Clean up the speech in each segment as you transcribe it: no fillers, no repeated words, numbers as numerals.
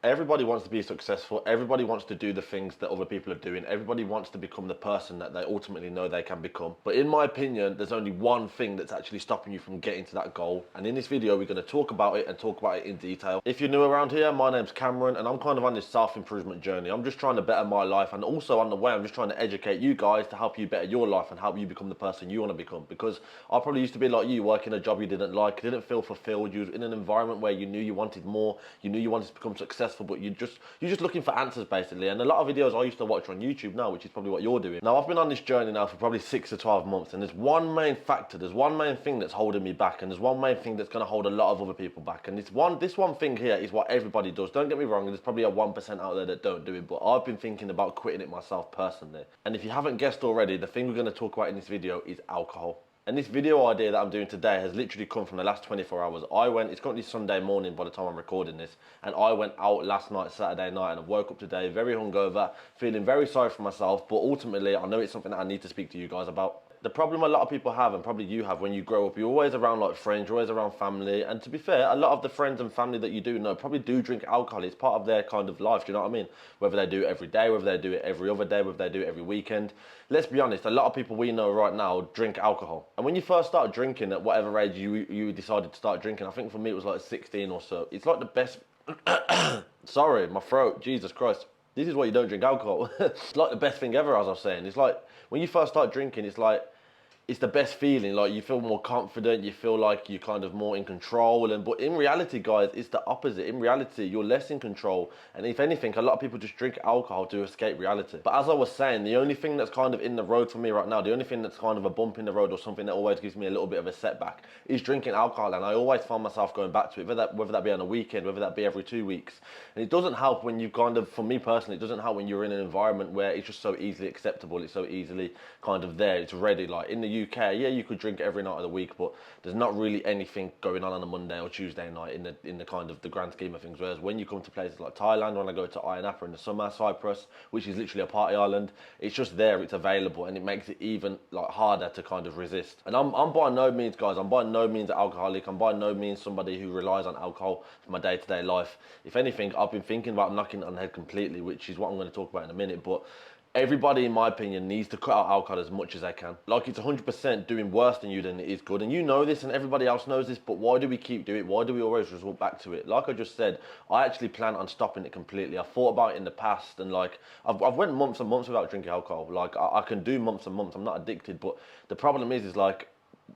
Everybody wants to be successful. Everybody wants to do the things that other people are doing. Everybody wants to become the person that they ultimately know they can become. But in my opinion, there's only one thing that's actually stopping you from getting to that goal. And in this video, we're going to talk about it and talk about it in detail. If you're new around here, my name's Cameron and I'm kind of on this self-improvement journey. I'm just trying to better my life, and also on the way, I'm just trying to educate you guys to help you better your life and help you become the person you want to become. Because I probably used to be like you, working a job you didn't like, didn't feel fulfilled. You was in an environment where you knew you wanted more, you knew you wanted to become successful, but you're just looking for answers basically. And a lot of videos I used to watch on YouTube now, which is probably what you're doing. Now I've been on this journey now for probably 6 to 12 months, and there's one main factor, there's one main thing that's holding me back, and there's one main thing that's going to hold a lot of other people back. And this one thing here is what everybody does. Don't get me wrong, there's probably a 1% out there that don't do it, but I've been thinking about quitting it myself personally. And if you haven't guessed already, the thing we're going to talk about in this video is alcohol. And this video idea that I'm doing today has literally come from the last 24 hours. It's currently Sunday morning by the time I'm recording this, and I went out last night, Saturday night, and I woke up today very hungover, feeling very sorry for myself, but ultimately I know it's something that I need to speak to you guys about. The problem a lot of people have, and probably you have when you grow up, you're always around like friends, you're always around family, and to be fair, a lot of the friends and family that you do know probably do drink alcohol. It's part of their kind of life, do you know what I mean? Whether they do it every day, whether they do it every other day, whether they do it every weekend. Let's be honest, a lot of people we know right now drink alcohol. And when you first start drinking, at whatever age you decided to start drinking, I think for me it was like 16 or so, it's like the best... Sorry, my throat, Jesus Christ. This is why you don't drink alcohol. It's like the best thing ever, as I was saying. It's like, when you first start drinking, it's like, it's the best feeling. Like, you feel more confident, you feel like you're kind of more in control. But in reality, guys, it's the opposite. In reality, you're less in control, and if anything, a lot of people just drink alcohol to escape reality. But as I was saying, the only thing that's kind of in the road for me right now, the only thing that's kind of a bump in the road or something that always gives me a little bit of a setback is drinking alcohol. And I always find myself going back to it, whether that be on a weekend, whether that be every 2 weeks. And it doesn't help when you kind of, for me personally, it doesn't help when you're in an environment where it's just so easily acceptable, it's so easily kind of there, it's ready. Like in the UK, yeah, you could drink every night of the week, but there's not really anything going on a Monday or Tuesday night in the kind of the grand scheme of things. Whereas when you come to places like Thailand, when I go to Ayia Napa in the summer, Cyprus, which is literally a party island, it's just there, it's available, and it makes it even like harder to kind of resist. And I'm by no means, guys, I'm by no means an alcoholic. I'm by no means somebody who relies on alcohol for my day-to-day life. If anything, I've been thinking about knocking it on the head completely, which is what I'm going to talk about in a minute. But everybody, in my opinion, needs to cut out alcohol as much as they can. Like, it's 100% doing worse than you than it is good. And you know this and everybody else knows this, but why do we keep doing it? Why do we always resort back to it? Like I just said, I actually plan on stopping it completely. I've thought about it in the past, and like, I've went months and months without drinking alcohol. Like, I can do months and months. I'm not addicted, but the problem is like,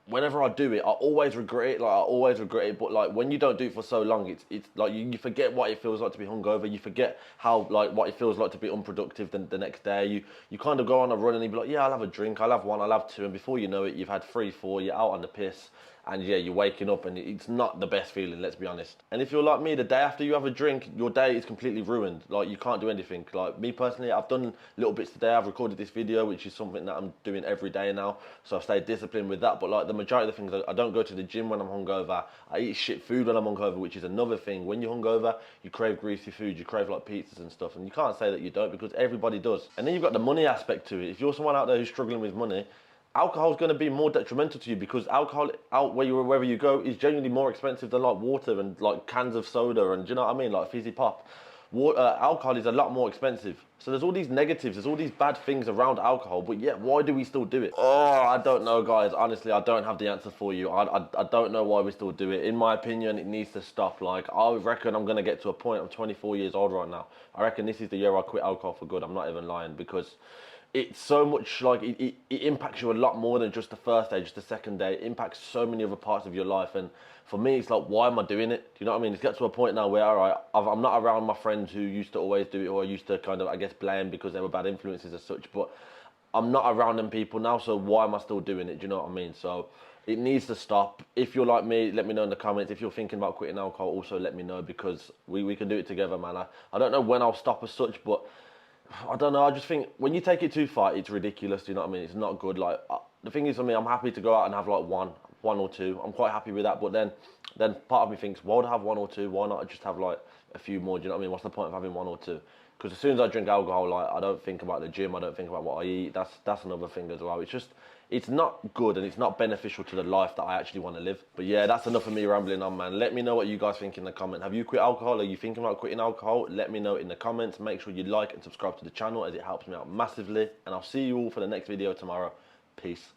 whenever I do it, I always regret it. Like, I always regret it. But like, when you don't do it for so long, it's like you forget what it feels like to be hungover. You forget how, like, what it feels like to be unproductive the next day. You kind of go on a run and you be like, yeah, I'll have a drink, I'll have one, I'll have two, and before you know it, you've had 3, 4, you're out on the piss. And yeah, you're waking up and it's not the best feeling, let's be honest. And if you're like me, the day after you have a drink, your day is completely ruined. Like, you can't do anything. Like, me personally, I've done little bits today. I've recorded this video, which is something that I'm doing every day now. So I've stayed disciplined with that. But like, the majority of the things, I don't go to the gym when I'm hungover. I eat shit food when I'm hungover, which is another thing. When you're hungover, you crave greasy food, you crave like pizzas and stuff. And you can't say that you don't, because everybody does. And then you've got the money aspect to it. If you're someone out there who's struggling with money, alcohol is going to be more detrimental to you, because alcohol out wherever you go is genuinely more expensive than like water and like cans of soda, and do you know what I mean, like fizzy pop. Alcohol is a lot more expensive. So there's all these negatives, there's all these bad things around alcohol, but yet why do we still do it? Oh, I don't know, guys. Honestly, I don't have the answer for you. I don't know why we still do it. In my opinion, it needs to stop. Like, I reckon I'm going to get to a point, I'm 24 years old right now. I reckon this is the year I quit alcohol for good. I'm not even lying, because it's so much, like, it impacts you a lot more than just the first day, just the second day. It impacts so many other parts of your life. And for me, it's like, why am I doing it? Do you know what I mean? It's got to a point now where, all right, I'm not around my friends who used to always do it, or I used to kind of, I guess, blame because they were bad influences as such. But I'm not around them people now, so why am I still doing it? Do you know what I mean? So it needs to stop. If you're like me, let me know in the comments. If you're thinking about quitting alcohol, also let me know, because we can do it together, man. I don't know when I'll stop as such, but I don't know. I just think when you take it too far, it's ridiculous. Do you know what I mean? It's not good. Like, the thing is, for me, I'm happy to go out and have like one or two. I'm quite happy with that. But then then part of me thinks, why would I have one or two? Why not just have like a few more? Do you know what I mean? What's the point of having one or two? Because as soon as I drink alcohol, like I don't think about the gym, I don't think about what I eat. That's another thing as well. It's just, it's not good and it's not beneficial to the life that I actually want to live. But yeah, that's enough of me rambling on, man. Let me know what you guys think in the comment. Have you quit alcohol? Are you thinking about quitting alcohol? Let me know in the comments. Make sure you like and subscribe to the channel as it helps me out massively. And I'll see you all for the next video tomorrow. Peace.